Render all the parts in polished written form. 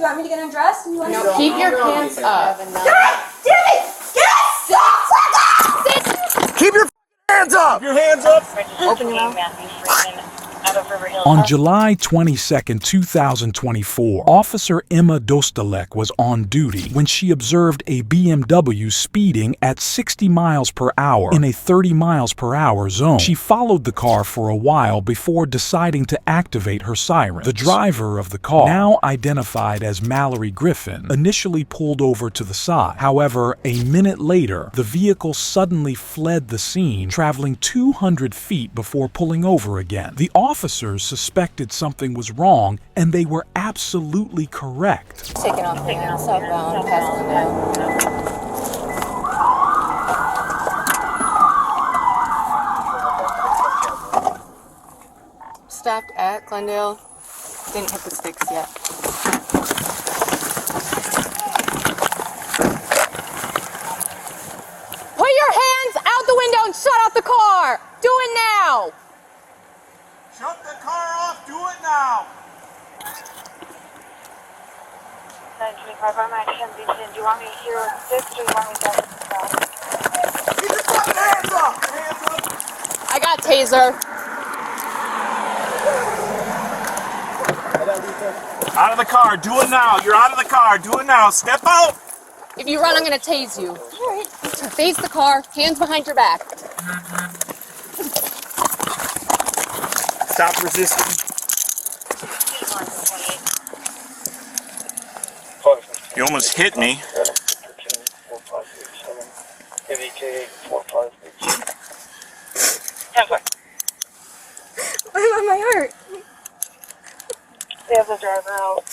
You want me to get undressed? You want No, keep your pants up. God damn it! Get Keep your hands up! Your hands up! Open your mouth. On July 22, 2024, Officer Emma Dostalek was on duty when she observed a BMW speeding at 60 miles per hour in a 30 miles per hour zone. She followed the car for a while before deciding to activate her sirens. The driver of the car, now identified as Mallory Griffin, initially pulled over to the side. However, a minute later, the vehicle suddenly fled the scene, traveling 200 feet before pulling over again. The officers suspected something was wrong, and they were absolutely correct. Taking off the hands, southbound, past Glendale. Stopped at Glendale. Didn't hit the sticks yet. Put your hands out the window and shut off the car! Do it now! Shut the car off! Do it now! 925, I'm at Kensington. Do you want me to hear with 6 or do you want me to go with Keep your fucking hands up! Hands up! I got taser. Out of the car. Do it now. You're out of the car. Do it now. Step out! If you run, I'm gonna tase you. Alright. Face the car, hands behind your back. Stop resisting. You almost hit me. Why am I hurt? They have the driver out.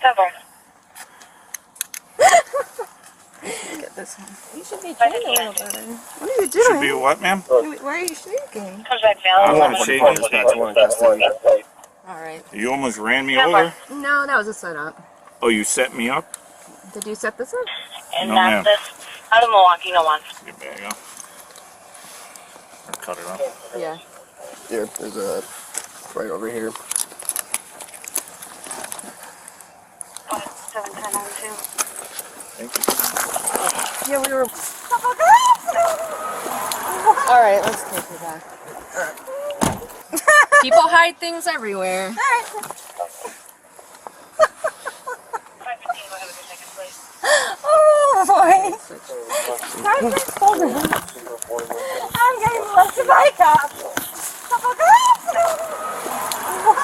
10-4. Get this one. You should be trained a little better. What are you doing? Should be what, ma'am? Why are you shaking? Comes back I down. want to shake you. Alright. You almost ran me over. No, that was a setup. Oh, you set me up? Did you set this up? And No, that's ma'am. this. Out of Milwaukee, no one. Get back up. Cut it off. Yeah. Here, there's a right over here. 71092. Thank you. Yeah, we were. Alright, let's take her back. People hide things everywhere. 515, go ahead with your second, please. Oh boy! I'm getting left to my cop.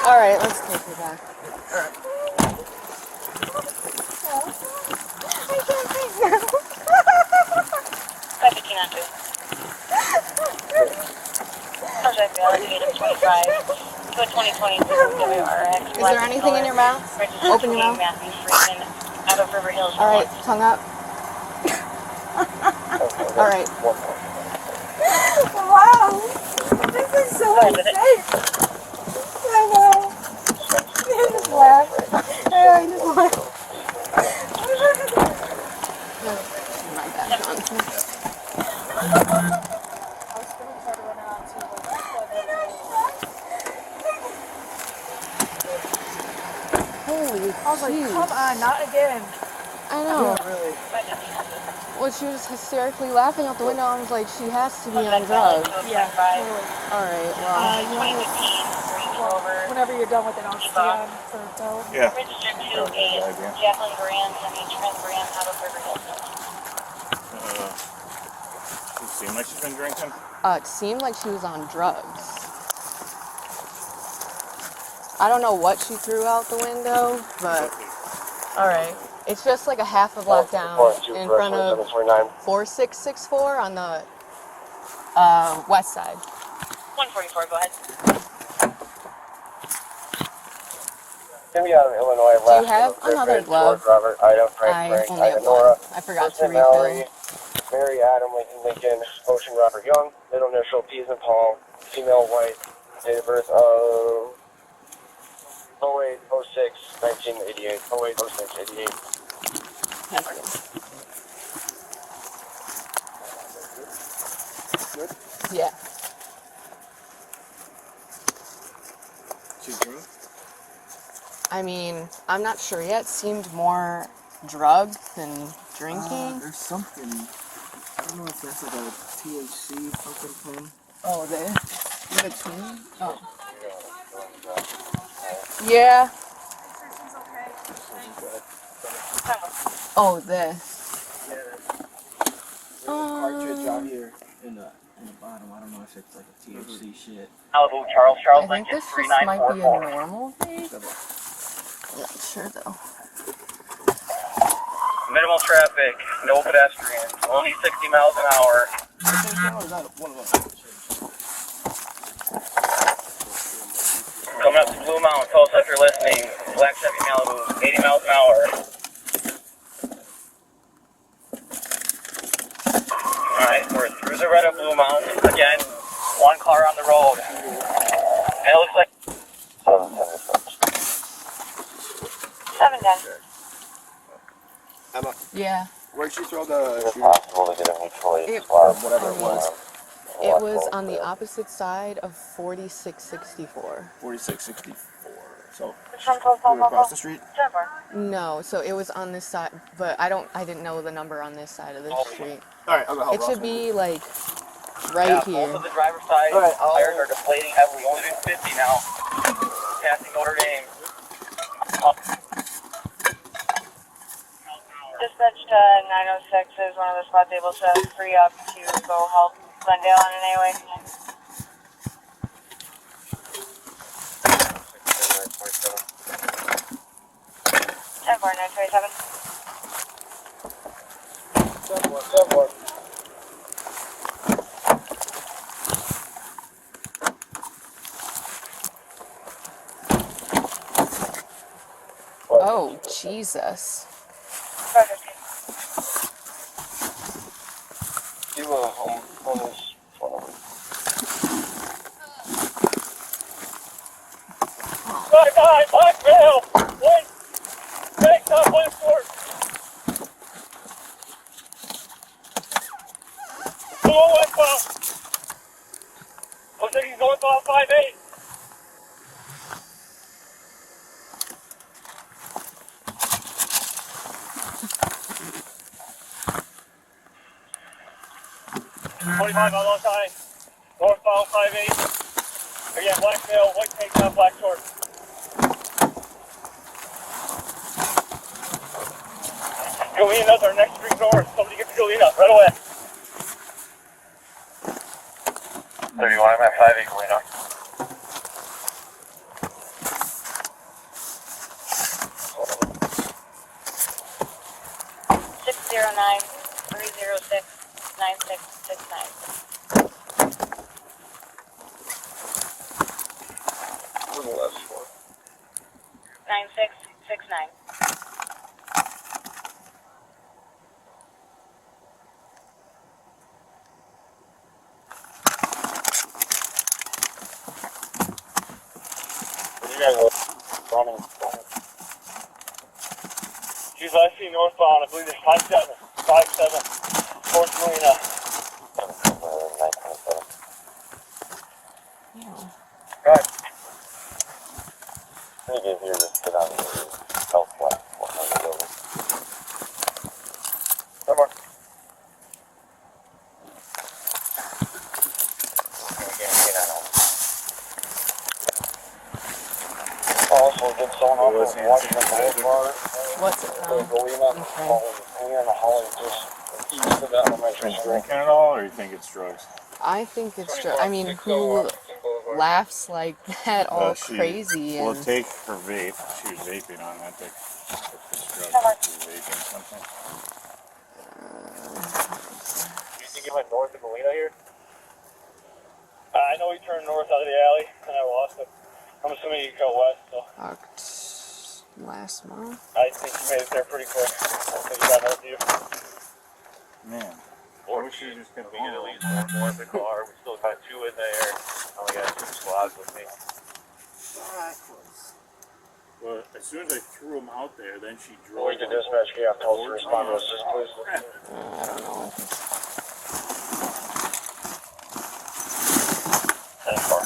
Alright, let's take her back. I can't breathe now. 51592. Comes back down. 825. To a 2020 WRX. Is there anything in your mouth? Open your mouth. Matthew Freeman. Out of River Hills. Alright, tongue up. Alright. Wow! This is so unsafe. I know. I just laugh. I just laugh. My bad, John. Holy I was like, jeez. come on, not again. I know. Well, she was hysterically laughing out the window. I was like, she has to be on drugs. Yeah, totally. Alright, well. You want to whenever you're done with it, I'll see on for tow. Yeah. Registered to a Jacqueline Brand and a Trent Brand out of River Hills. It seemed like she's been drinking. It seemed like she was on drugs. I don't know what she threw out the window, but alright. It's just like a half a block down in front of 4664 on the west side. 144, go ahead. Do you have another glove? I only have one. I forgot to refill. Mary Adam Lincoln, Ocean Robert Young, middle initial P's and Paul, female white, date of birth of 08-06-1988, 08-06-88. Thank you. Yeah. She's drunk? I mean, I'm not sure yet. Seemed more drugged than drinking. There's something. I don't know if that's like a THC fucking thing. Oh, this? In between? Oh. Yeah. Oh, this. There's a cartridge out here in the bottom. I don't know if it's like a THC shit. Malibu, I think this just might be a normal vape. Yeah, sure though. Minimal traffic, no pedestrians, only 60 miles an hour. Coming up to Blue Mountain, tell us if you're listening. Black Chevy Malibu, 80 miles an hour. Alright, we're through the red of Blue Mountain. Again, one car on the road. And it looks like 710. Emma, Yeah. where'd she throw the shoe? possible to get a mutual aid It, Or whatever it was. it was on the opposite side of 4664. 4664. So, From we were across the street? No, so it was on this side, but I didn't know the number on this side of the street. Alright, I'm gonna help It should Ross. be like right Both here. of the driver's side Alright, tires are deflating heavily. Only doing 50 now. Passing Notre Dame. Dispatch to 906 is one of the spots able to free up to go help Glendale in any way. 10-4-927. 7-1. Oh, Jesus. 515. You almost. Bye, Blackville! Wait! Take top one sport! Go westbound! Looks like he's going for 5-8. $25 outside. Northbound 5-8. Again, Blackville, white tank top, black short. Galena, our next street north. Somebody get to Galena, right away. 31, I'm at 5-8 Galena. $609-306-9669. On the left shore. 9669. You guys are running. She's I see northbound. I believe it's 5757 Fort Galena. Right. I think if you're just sit on the southwest 400 building. Come on. Also, get someone off of Washington Boulevard. What's it from? Galena and the Holly just east of that elementary school. Drinking it all, or you think it's drugs? I think it's true. I mean, who laughs like that all She crazy will and take her vape. She was vaping on that. If it's drugs, she was vaping something. Do you think you went north of Galena here? I know he turned north out of the alley, and I lost him. I'm assuming you go west, so last month. I think you made it there pretty quick. I think you got north of you. Man. Or we should just get at least one more in the car. We still got two in there. I only got 2 squads with me. Well, as soon as I threw him out there, then she drove. Or you can dispatch chaos calls to respond to assist, please. I don't know. 10-4.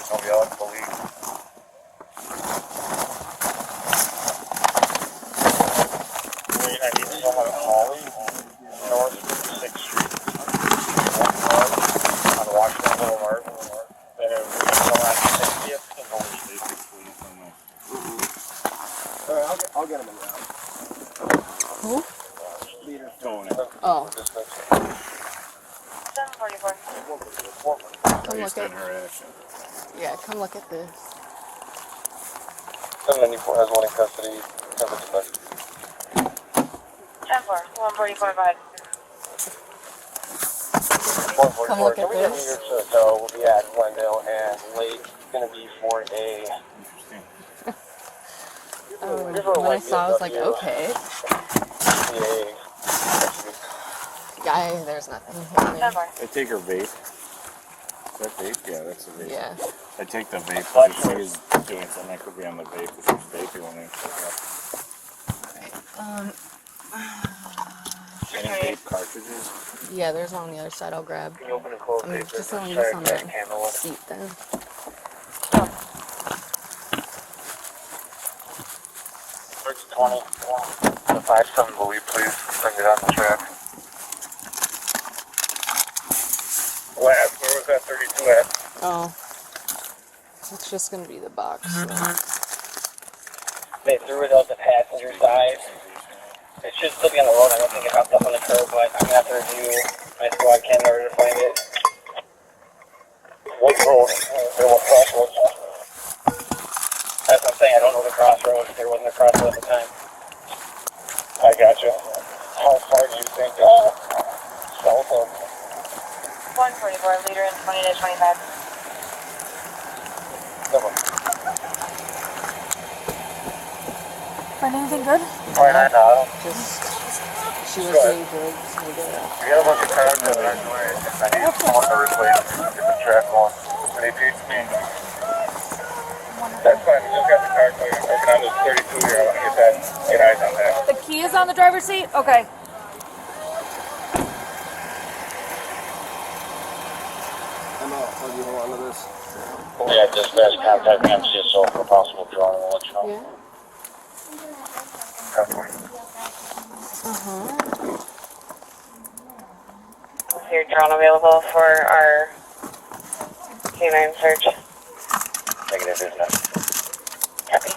Don't yell at the police. I need someone at Holly, North 6th Street. On Washington Boulevard. Then it would be someone at 60th and Golden State Police on the... Alright, I'll get him in now. Who? Leader. Tone. Oh. 744. Come look at. Yeah, come look at this. 794 has one in custody. 10-4. 144, go ahead. Come look at Can we get this. here so we'll be at Glendale and late. It's going to be for a... When I saw, I was like, okay. Guy, there's nothing. 10-4. I take her vape. Is that vape? Yeah, that's a vape. Yeah. I take the vape because if she's doing something, I could be on the vape if she's vaping when I pick up. Any vape cartridges? Yeah, there's one on the other side. I'll grab. Can you open and close I'm paper? just throwing Try this to on grab the candle. seat then. Search 20. The 5-7 bully, please. Bring it on the track. Where was that 32 at? Oh. It's just gonna be the box. So. They threw it out the passenger side. It should still be on the road. I don't think it hopped up on the curb, but I'm gonna have to review my squad cam in order to find it. What road? There was crossroads. That's what I'm saying. I don't know the crossroads. There wasn't a crossroad at the time. I got you. How far do you think? South of 144, leader in 20-25. Find anything good? Alright, I know. She was saying good. So we got We got a bunch of cars that are anyway. I need someone to replace get the track going. When he beats me. That's fine, we just got the car clear. Working on this 32 here. I want to get eyes on that. The key is on the driver's seat? Okay. I'm out. How do you hold on to this? Yeah, dispatch contact me on CSO for possible drawing. We'll let you know. Yeah. Is your drone available for our canine search? Negative, isn't it? Copy.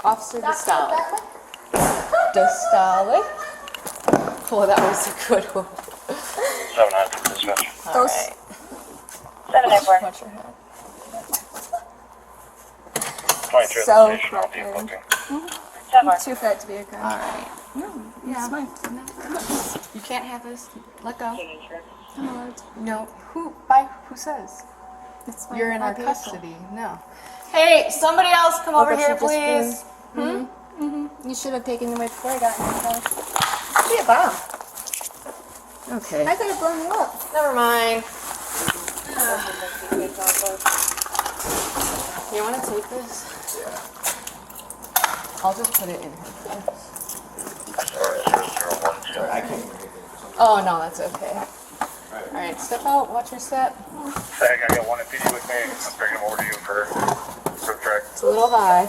Officer Dashcam. Dashcam. Oh, that was a good one. 7-9 for dispatch. Those. 794. Watch your head. 23 So station, I'll be fucking- looking. 7-4. Too fat to be a car. Alright. Yeah. You can't have this. Let go. No, No. Who says? it's fine. You're in I'll our pay custody. No. Hey, somebody else come over but here, you just please. for. You should have taken them away before I got in the house. Be a bomb. Okay. I could have blown you up. Never mind. You want to take this? Yeah. I'll just put it in here. I can't even get Oh, no, that's okay. Alright, step out. Watch your step. Sag, I got one in PD with me. I'm bringing him over to you for track. It's a little high.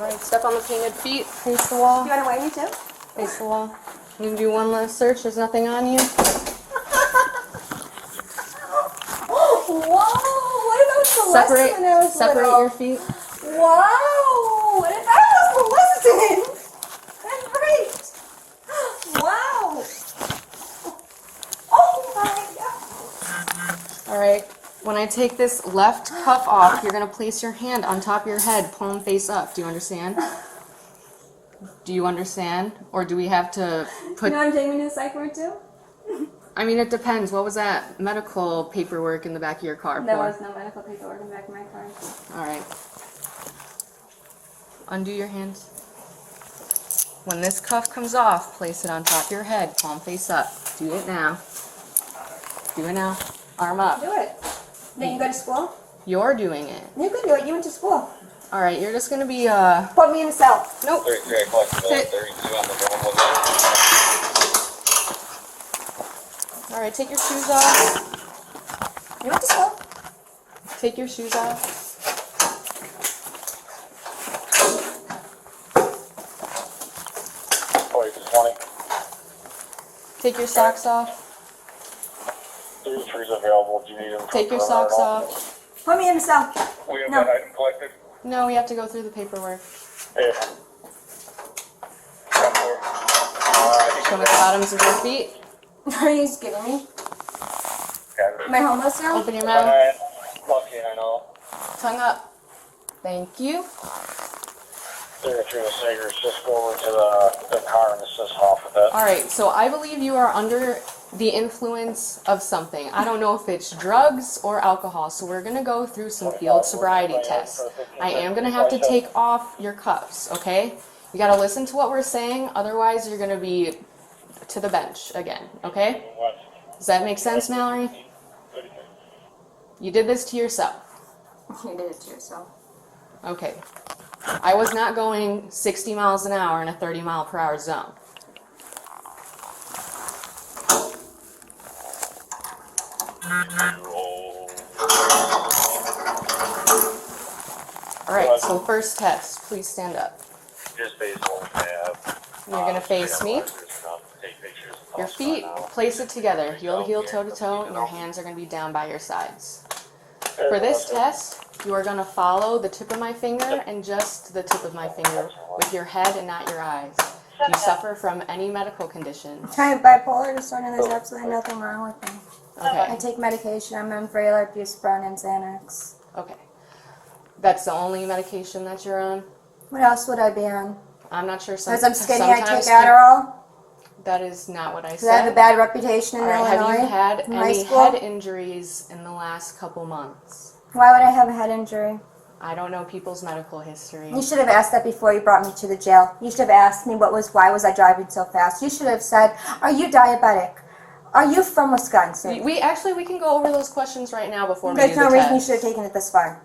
Alright, step on the painted feet. Face the wall. You want to weigh me too? Face the wall. You can do one last search. There's nothing on you. Whoa! What about Celeste when I was Separate little? your feet. Wow! What if I was molested? That's great! Wow! Oh my god! Alright, when I take this left cuff off, you're going to place your hand on top of your head, palm face up. Do you understand? Do you understand? Or do we have to put... You know I'm taking me to the psych ward too? I mean, it depends. What was that medical paperwork in the back of your car There for? was no medical paperwork in the back of my car. Alright. Undo your hands. When this cuff comes off, place it on top of your head, palm face up. Do it now. Do it now. Arm up. Do it. Then you go to school? You're doing it. You can do it. You went to school. All right, you're just gonna be Put me in a cell. Nope. 33, I collected Sit. 32 on the normal. All right, take your shoes off. You went to school? Take your shoes off. Oh, 20. Take your socks off. 33's available. Do you need them? Take your socks off. Put me in a cell. We have No. that item collected. No, we have to go through the paperwork. Hey. Show me the bottoms of your feet. Are you just kidding me? Am I homeless now? Open your mouth. Lucky, I know. Tongue up. Thank you. 33 the Sagers, just go over to the car and assist off with it. All right, so I believe you are under the influence of something. I don't know if it's drugs or alcohol, so we're going to go through some field sobriety tests. I am going to have to take off your cuffs, okay? You got to listen to what we're saying, otherwise you're going to be to the bench again, okay? Does that make sense, Mallory? You did this to yourself. You did it to yourself. Okay. I was not going 60 miles an hour in a 30 mile per hour zone. Alright, so first test. Please stand up. Just face one tab. You're going to face me. Your feet, place it together, heel to heel, toe to toe, and your hands are going to be down by your sides. For this test, you are going to follow the tip of my finger and just the tip of my finger with your head and not your eyes. Do you suffer from any medical condition? I have bipolar disorder. There's absolutely nothing wrong with me. I Okay. take medication. I'm on Vraylar, buspirone, and Xanax. Okay. That's the only medication that you're on? What else would I be on? I'm not sure. Because I'm skinny, I take sometimes Adderall. That is not what I Because I have a said. bad reputation in All right, Illinois. have you had in high any school? head injuries in the last couple months? Why would I have a head injury? I don't know people's medical history. You should have asked that before you brought me to the jail. You should have asked me why was I driving so fast. You should have said, are you diabetic? Are you from Wisconsin? We can go over those questions right now before we There's do no the reason you test. should have taken it this far.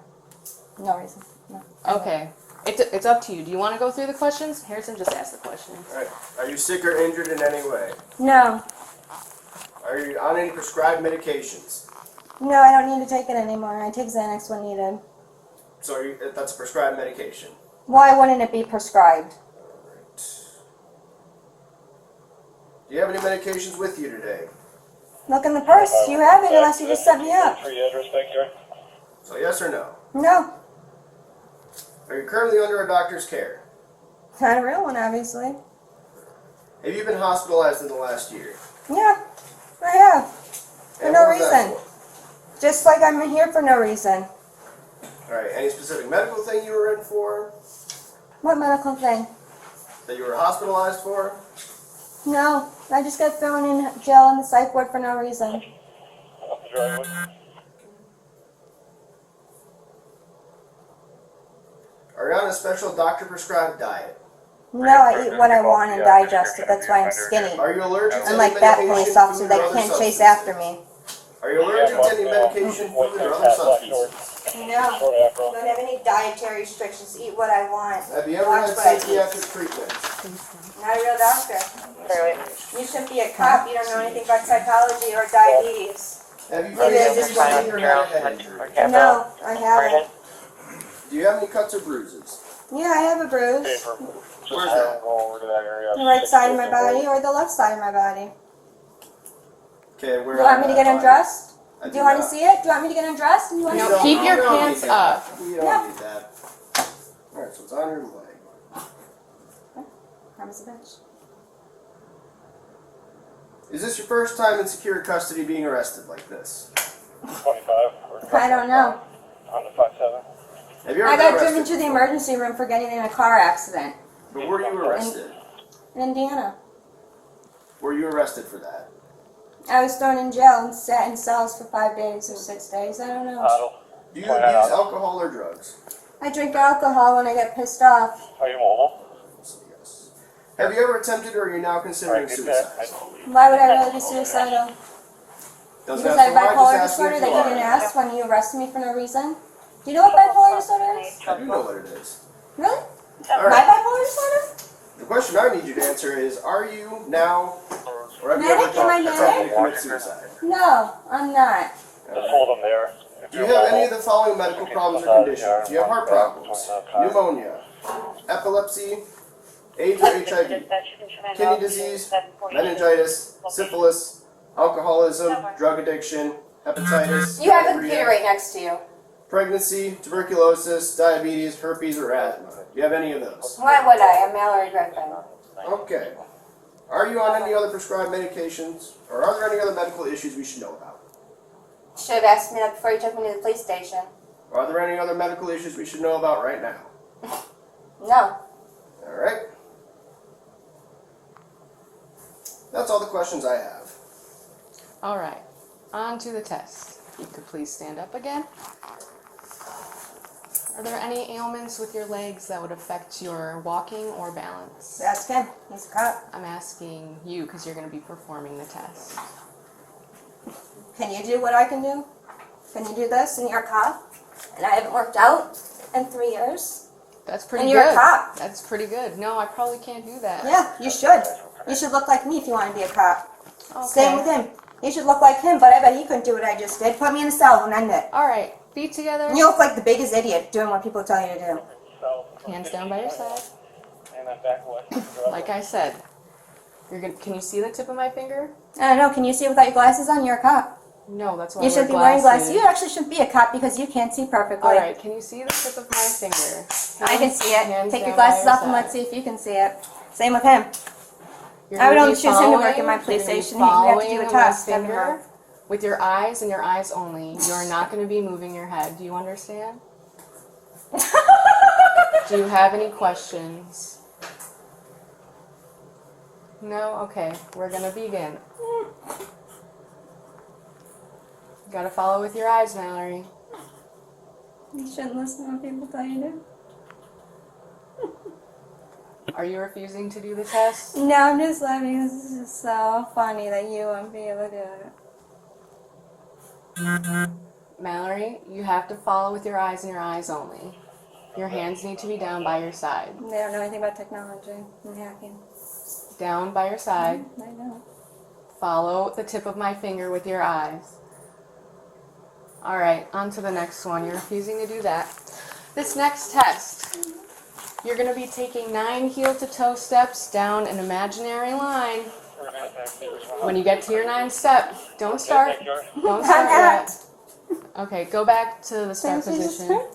No reason. No. Okay. It's up to you. Do you want to go through the questions? Harrison, just ask the questions. Alright. Are you sick or injured in any way? No. Are you on any prescribed medications? No, I don't need to take it anymore. I take Xanax when needed. So that's a prescribed medication. Why wouldn't it be prescribed? Do you have any medications with you today? Look in the purse. You have it unless you just set me up. For your address, Victor? So yes or no? No. Are you currently under a doctor's care? Not a real one, obviously. Have you been hospitalized in the last year? Yeah, I have. For And no what was that reason. Just like I'm here for no reason. Alright, any specific medical thing you were in for? What medical thing? That you were hospitalized for? No, I just got thrown in jail in the psych ward for no reason. Are you on a special doctor-prescribed diet? No, I eat what I want and digest it. That's why I'm skinny. Are you allergic to Unlike any that medication, police officer food, or that other can't chase substances? after me. Are you allergic to any medication, food, or other substances? No, don't have any dietary restrictions. Eat what I want. Have you ever Watch had what I eat. psychiatric treatment? Not a real doctor. You shouldn't be a cop. You don't know anything about psychology or diabetes. Have you Maybe I faced just injury or had a head injury? No, I haven't. Do you have any cuts or bruises? Yeah, I have a bruise. Where's that? Go over to that area. The right side of my body or the left side of my body. Okay, where Do you want me to get undressed? I Do you want to see it? Do you want me to get undressed? Do you want No, to see keep your pants up. We don't need that. Alright, so it's on your leg. Promise a bitch. Is this your first time in secure custody being arrested like this? 25. I don't know. On the 5-7. Have you ever I been got driven arrested? to the emergency room for getting in a car accident But were you arrested? in Indiana. Were you arrested for that? I was thrown in jail and sat in cells for 5 days or 6 days. I don't know. Do you abuse alcohol or drugs? I drink alcohol when I get pissed off. Are you mobile? Yes. Have you ever attempted or are you now considering suicide? Why would I really be suicidal? Doesn't Because I have have to lie, bipolar just ask me disorder if that you you are. didn't ask when you arrested me for no reason. Do you know what bipolar disorder is? I do know what it is. Really? All My right. bipolar disorder? The question I need you to answer is, are you now, or have you Manic? ever Am I attempted manic? to commit suicide? No, I'm not. Just hold them there. Do you have any of the following medical problems or conditions? Do you have heart problems, pneumonia, epilepsy, AIDS or HIV, kidney disease, meningitis, syphilis, alcoholism, drug addiction, hepatitis, You have a diarrhea, computer right next to you. pregnancy, tuberculosis, diabetes, herpes, or asthma? Do you have any of those? Why would I? I'm Mallory Griffin. Okay. Are you on any other prescribed medications, or are there any other medical issues we should know about? Should have asked me that before you took me to the police station. Are there any other medical issues we should know about right now? No. All right. That's all the questions I have. All right, on to the test. You could please stand up again. Are there any ailments with your legs that would affect your walking or balance? Ask him. He's a cop. I'm asking you because you're going to be performing the test. Can you do what I can do? Can you do this? And you're a cop? And I haven't worked out in 3 years? That's pretty And good. you're a cop. That's pretty good. No, I probably can't do that. Yeah, you should. You should look like me if you want to be a cop. Okay. Same with him. You should look like him, but I bet he couldn't do what I just did. Put me in a cell and end it. All right, feet together. You look like the biggest idiot doing what people tell you to do. Hands down by your side. And then back west. Like I said, can you see the tip of my finger? I don't know. Can you see without your glasses on? You're a cop. No, that's why You I should wear be wearing glasses. You actually shouldn't be a cop because you can't see perfectly. All right, can you see the tip of my finger? I can see it. Hands Take your down by glasses off and side. let's see if you can see it. Same with him. You're I would gonna only be choose him to work in my following- police you're gonna be station. You have to do following a my test every finger month. with your eyes and your eyes only. You're not going to be moving your head. Do you understand? Do you have any questions? No? Okay, we're going to begin. Got to follow with your eyes, Mallory. You shouldn't listen to what people tell you to. Are you refusing to do the test? No, I'm just laughing. This is just so funny that you won't be able to do it. Mallory, you have to follow with your eyes and your eyes only. Your hands need to be down by your side. They don't know anything about technology and hacking. Down by your side. I know. Follow the tip of my finger with your eyes. Alright, on to the next one. You're refusing to do that. This next test, you're going to be taking 9 heel-to-toe steps down an imaginary line. When you get to your 9th step, don't start. Don't start yet. Okay, go back to the start position.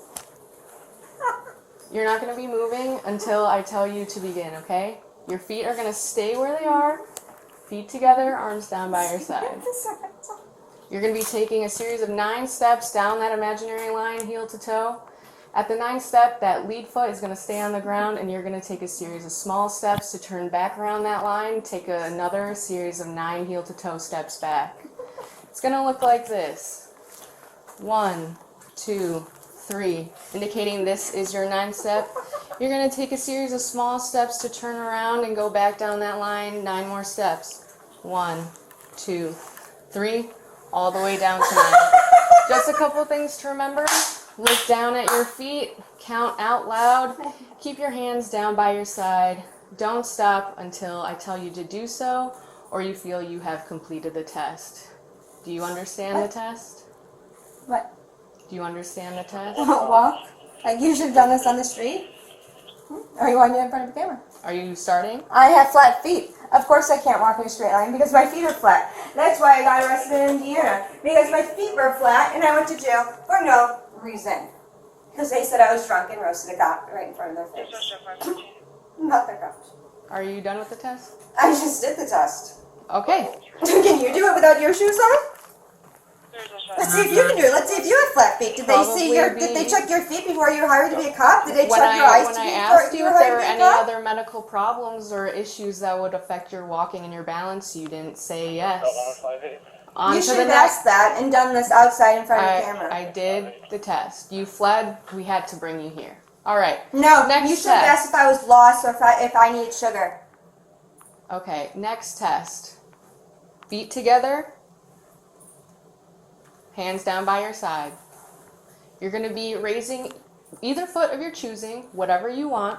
You're not going to be moving until I tell you to begin, okay? Your feet are going to stay where they are. Feet together, arms down by your side. You're going to be taking a series of 9 steps down that imaginary line, heel to toe. At the 9th step, that lead foot is going to stay on the ground, and you're going to take a series of small steps to turn back around that line. Take another series of 9 heel to toe steps back. It's going to look like this. 1, 2, 3, indicating this is your 9th step. You're going to take a series of small steps to turn around and go back down that line. 9 more steps. 1, 2, 3, all the way down to 9. Just a couple things to remember. Look down at your feet. Count out loud. Keep your hands down by your side. Don't stop until I tell you to do so or you feel you have completed the test. Do you understand the test? What? Do you understand the test? Walk? Like you should have done this on the street? Or you want to do it in front of the camera? Are you starting? I have flat feet. Of course I can't walk in a straight line because my feet are flat. That's why I got arrested in Indiana. Because my feet were flat and I went to jail for no reason. Because they said I was drunk and roasted a cop right in front of their face. Not the cops. Are you done with the test? I just did the test. Okay. Can you do it without your shoes on? Let's see if you can do it. Let's see if you have flat feet. Did they check your feet before you were hired to be a cop? Did they check your eyes When I before asked you you were if there hired were to be a any cop? other medical problems or issues that would affect your walking and your balance, you didn't say yes. On You to should the have next. asked that and done this outside in front of the camera. I did the test. You fled. We had to bring you here. All right. No, Next you should have test. asked if I was lost or if I needed sugar. Okay, next test. Feet together. Hands down by your side. You're going to be raising either foot of your choosing, whatever you want.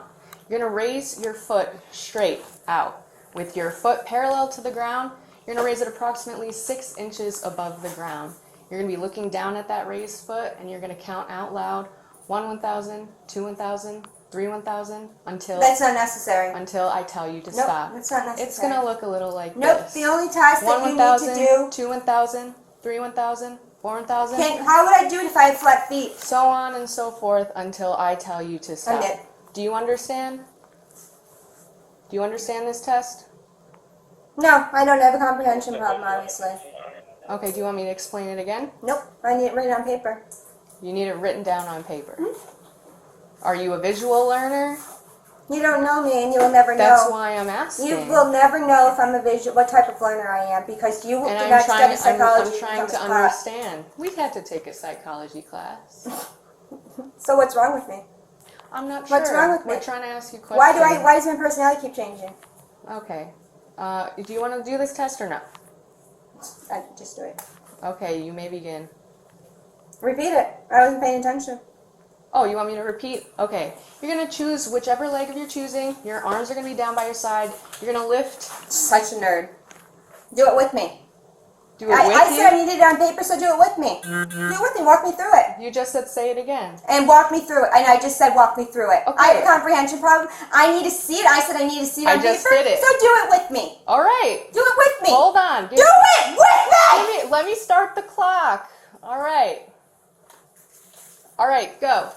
You're going to raise your foot straight out with your foot parallel to the ground. You're going to raise it approximately 6 inches above the ground. You're going to be looking down at that raised foot, and you're going to count out loud 1 1,000, 2 1,000, 3 1,000 until That's not necessary. until I tell you to Nope, stop. that's not necessary. It's going to look a little like Nope, this. the only task 1 that you 1,000, need to do... 2 1,000, 3 1,000, 4 1,000. How would I do it if I had flat feet? So on and so forth until I tell you to stop. Okay. Do you understand? Do you understand this test? No, I don't have a comprehension problem, obviously. Okay, do you want me to explain it again? Nope, I need it written on paper. You need it written down on paper. Are you a visual learner? You don't know me, and you will never know. That's why I'm asking. You will never know if I'm a visual, what type of learner I am, because you and did I'm not trying, study psychology. I'm trying to understand. We had to take a psychology class. So what's wrong with me? I'm not sure. What's wrong with me? We're trying to ask you questions. Why does my personality keep changing? Okay. Do you want to do this test or no? I just do it. Okay, you may begin. Repeat it. I wasn't paying attention. Oh, you want me to repeat? Okay. You're going to choose whichever leg of your choosing. Your arms are going to be down by your side. You're going to lift. Such a nerd. Do it with me. Do it with you? I said I needed it on paper, so do it with me. Do it with me. Walk me through it. You just said say it again. And walk me through it. And I just said walk me through it. Okay. I have a comprehension problem. I need to see it. I said I need to see it on paper. I just did it. So do it with me. All right. Do it with me. Hold on. Do it with me! Let me start the clock. All right. All right, go.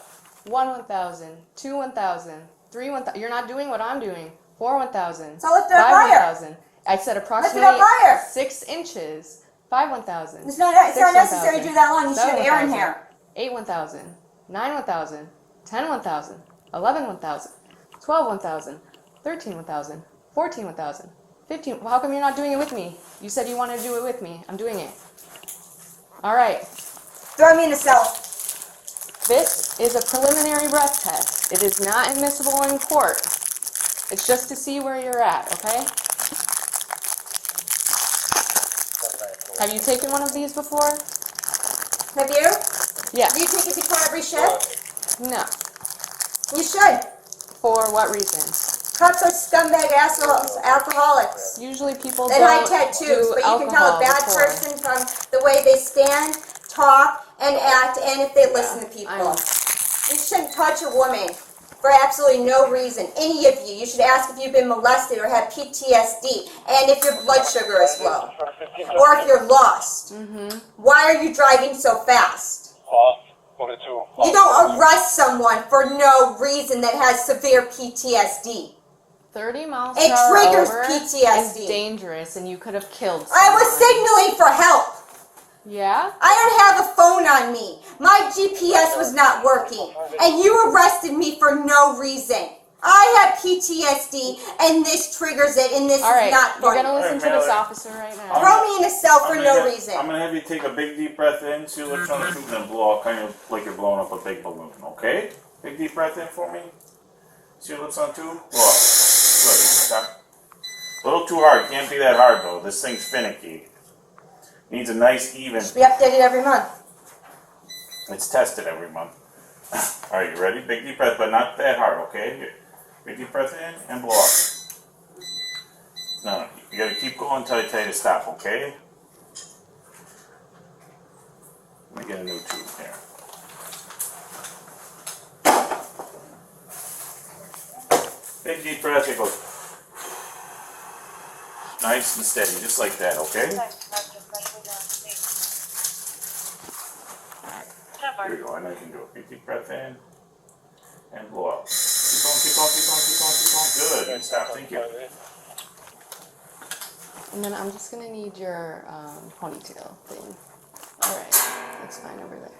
1 1,000, 2 1,000, 3 1,000. You're not doing what I'm doing. 4 1,000. So lift it up 5 higher. 1,000. I said approximately Lift it up higher. 6 inches. 5 1,000. It's not necessary to do that long. You should have air in here. 8 1,000, 9 1,000, 10 1,000, 11 1,000, 12 1,000, 13 1,000, 14 1,000, 15. Well, how come you're not doing it with me? You said you wanted to do it with me. I'm doing it. All right. Throw me in the cell. This is a preliminary breath test. It is not admissible in court. It's just to see where you're at, okay? Have you taken one of these before? Have you? Yes. Do you take it before every shift? No. You should. For what reason? Cops are scumbag alcoholics. Usually people They don't hide tattoos, do but you can tell a bad before. person from the way they stand, talk, and act, and if they listen to people. You shouldn't touch a woman for absolutely no reason. Any of you. You should ask if you've been molested or have PTSD, and if your blood sugar is low, or if you're lost. Why are you driving so fast? You don't arrest someone for no reason that has severe PTSD. 30 miles It per hour triggers over PTSD. is dangerous, and you could have killed someone. I was signaling for help. Yeah? I don't have a phone on me. My GPS was not working. And you arrested me for no reason. I have PTSD, and this triggers it, and this All right, is not you're funny. going to listen to Mallory. this officer right now. Throw me in a cell for no I'm reason. going to have you take a big deep breath in, see what's on the tube, then blow out kind of like you're blowing up a big balloon, okay? Big deep breath in for me. See your lips on tube? Blow out. Good, you can stop. A little too hard. Can't be that hard, though. This thing's finicky. Needs a nice, even... Be updated every month. It's tested every month. All right, you ready? Big deep breath, but not that hard, okay? Here. Big deep breath in and blow out. No, you gotta keep going until I tell you to stop, okay? Let me get a new tube here. Big deep breath, it goes nice and steady, just like that, okay? Here we go, and I can do it. Big deep breath in and blow out. Keep going, keep going, keep going, keep going, keep going. Good, and stop, thank you. And then I'm just going to need your ponytail thing. All right, that's fine over there.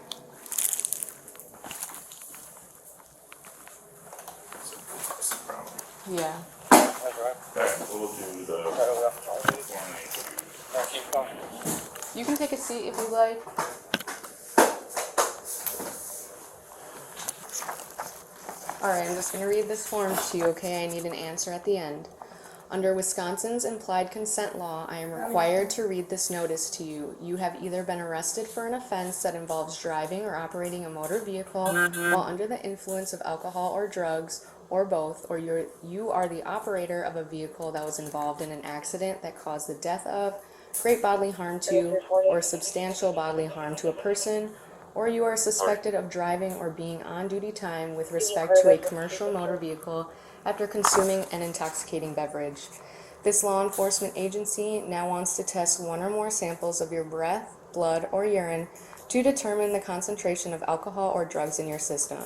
That's the problem. Yeah. Alright, we'll do the... You can take a seat if you like. Alright, I'm just going to read this form to you, okay? I need an answer at the end. Under Wisconsin's implied consent law, I am required to read this notice to you. You have either been arrested for an offense that involves driving or operating a motor vehicle while under the influence of alcohol or drugs, or both, or you are the operator of a vehicle that was involved in an accident that caused the death of, great bodily harm to, or substantial bodily harm to a person, or you are suspected of driving or being on duty time with respect to a commercial motor vehicle after consuming an intoxicating beverage. This law enforcement agency now wants to test one or more samples of your breath, blood, or urine to determine the concentration of alcohol or drugs in your system.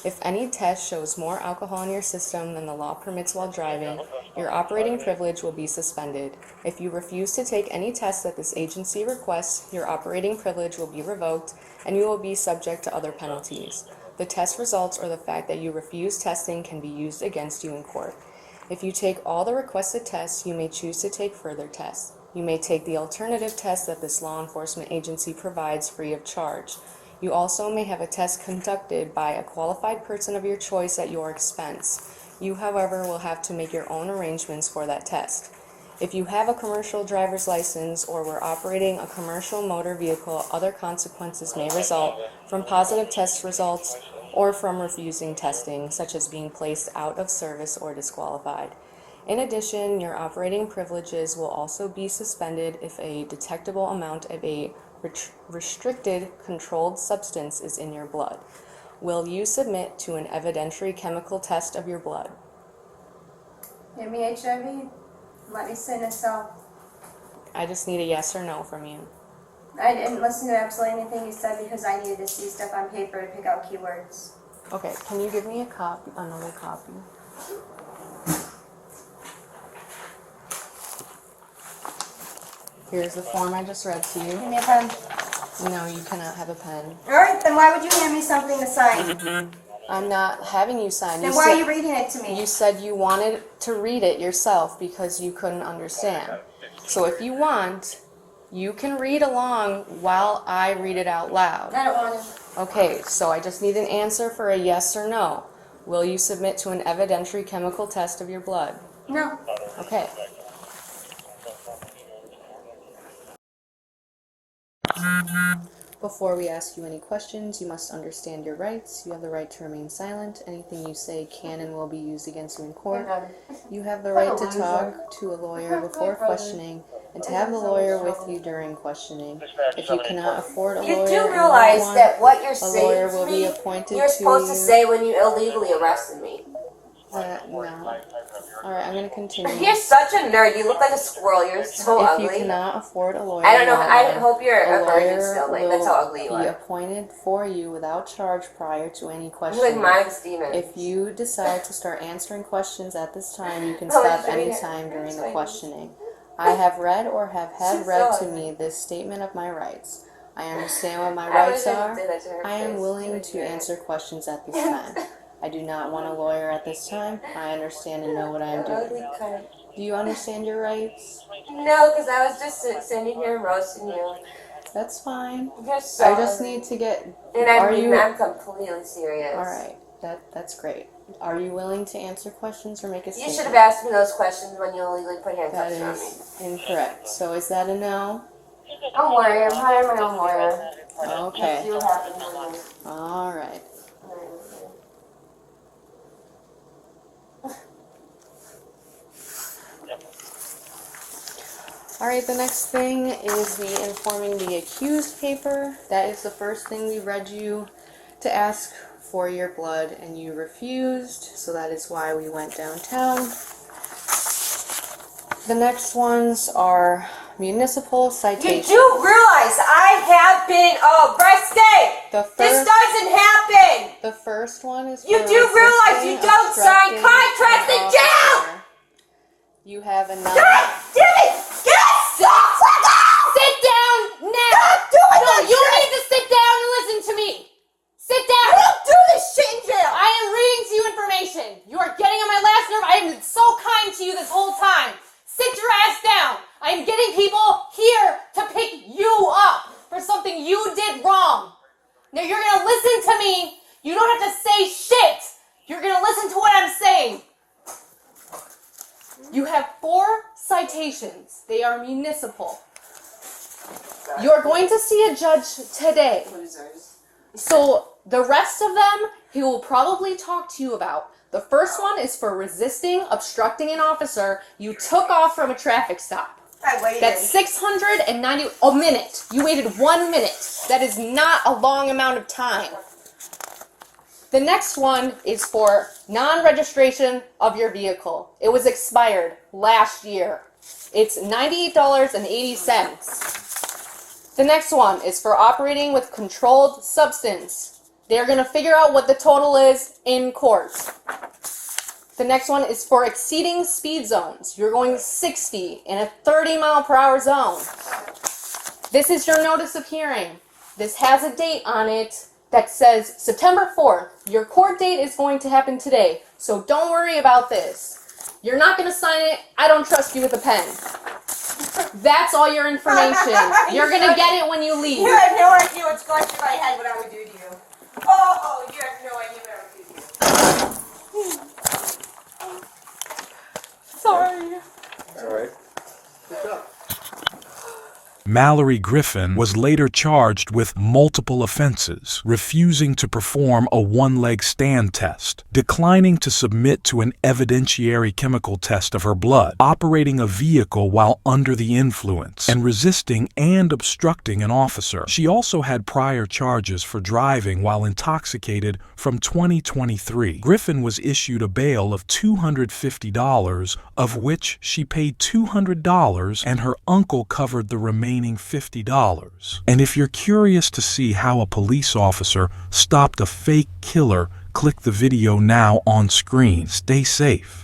If any test shows more alcohol in your system than the law permits while driving, your operating privilege will be suspended. If you refuse to take any tests that this agency requests, your operating privilege will be revoked and you will be subject to other penalties. The test results or the fact that you refuse testing can be used against you in court. If you take all the requested tests, you may choose to take further tests. You may take the alternative test that this law enforcement agency provides free of charge. You also may have a test conducted by a qualified person of your choice at your expense. You, however, will have to make your own arrangements for that test. If you have a commercial driver's license or were operating a commercial motor vehicle, other consequences may result from positive test results or from refusing testing, such as being placed out of service or disqualified. In addition, your operating privileges will also be suspended if a detectable amount of a restricted controlled substance is in your blood. Will you submit to an evidentiary chemical test of your blood? Give me HIV. Let me sit in a cell. I just need a yes or no from you. I didn't listen to absolutely anything you said because I needed to see stuff on paper to pick out keywords. Okay, can you give me a copy, another copy? Here's the form I just read to Give you. me a pen. No, you cannot have a pen. Alright, then why would you hand me something to sign? I'm not having you sign. Then You why are said- you reading it to me? You said you wanted to read it yourself because you couldn't understand. So if you want, you can read along while I read it out loud. I don't want to. Okay, so I just need an answer for a yes or no. Will you submit to an evidentiary chemical test of your blood? No. Okay. Before we ask you any questions, you must understand your rights. You have the right to remain silent. Anything you say can and will be used against you in court. You have the right to talk to a lawyer before questioning and to have the lawyer with you during questioning. If you cannot afford a lawyer, You do and realize want that what you're a saying lawyer to will be me, appointed you're supposed to you. say when you illegally arrested me. No. Alright, I'm going to continue. You're such a nerd. You look like a squirrel. You're so If ugly. you cannot afford a lawyer, I don't know. Mallory, I hope you're a virgin lawyer still. Like, will that's how ugly you be are. appointed for you without charge prior to any You're like questioning. Monica Stevens. If you decide to start answering questions at this time, you can Oh, stop it's right any here. time during It's the right questioning. I have read or have had She's read so to me ugly. this statement of my rights. I understand what my I rights wish I are. could say that to her I am face. willing to answer questions at this time. I do not want a lawyer at this time. I understand and know what I am Ugly doing. cunt. Do you understand your rights? No, because I was just sitting here and roasting you. That's fine. You're so I just ugly. need to get. And I'm completely serious. All right. That's great. Are you willing to answer questions or make a You statement? should have asked me those questions when you illegally put That handcuffs on me. is incorrect. So is that a no? Don't worry, I'm hiring my own lawyer. Let's see Okay. what happens. All right. All right, the next thing is the informing the accused paper. That is the first thing we read you to ask for your blood, and you refused, so that is why we went downtown. The next ones are municipal You citations. do realize I have been arrested! The This first, doesn't happen! the first one is You for do realize you resisting, don't sign obstructing contracts an in jail! officer. You have a God damn it! Sit down now! No, you need to sit down and listen to me! Sit down! I don't do this shit in jail! I am reading to you information. You are getting on my last nerve. I have been so kind to you this whole time. Sit your ass down. I am getting people here to pick you up for something you did wrong. Now you're gonna listen to me. You don't have to say shit. You're gonna listen to what I'm saying. You have 4 They are municipal. You're going to see a judge today. So the rest of them, he will probably talk to you about. The first one is for resisting, obstructing an officer. You took off from a traffic stop. I waited. That's 690 a minute. You waited 1 minute. That is not a long amount of time. The next one is for non-registration of your vehicle. It was expired last year. It's $98.80. The next one is for operating with controlled substance. They're going to figure out what the total is in court. The next one is for exceeding speed zones. You're going 60 in a 30-mile-per-hour zone. This is your notice of hearing. This has a date on it that says September 4th. Your court date is going to happen today, so don't worry about this. You're not going to sign it. I don't trust you with a pen. That's all your information. You're going to get it when you leave. You have no idea what's going through my head, what I would do to you. Oh, you have no idea what I would do to you. Sorry. All right. Good job. Mallory Griffin was later charged with multiple offenses, refusing to perform a one-leg stand test, declining to submit to an evidentiary chemical test of her blood, operating a vehicle while under the influence, and resisting and obstructing an officer. She also had prior charges for driving while intoxicated from 2023. Griffin was issued a bail of $250, of which she paid $200, and her uncle covered the remaining $50. And if you're curious to see how a police officer stopped a fake killer, click the video now on screen. Stay safe.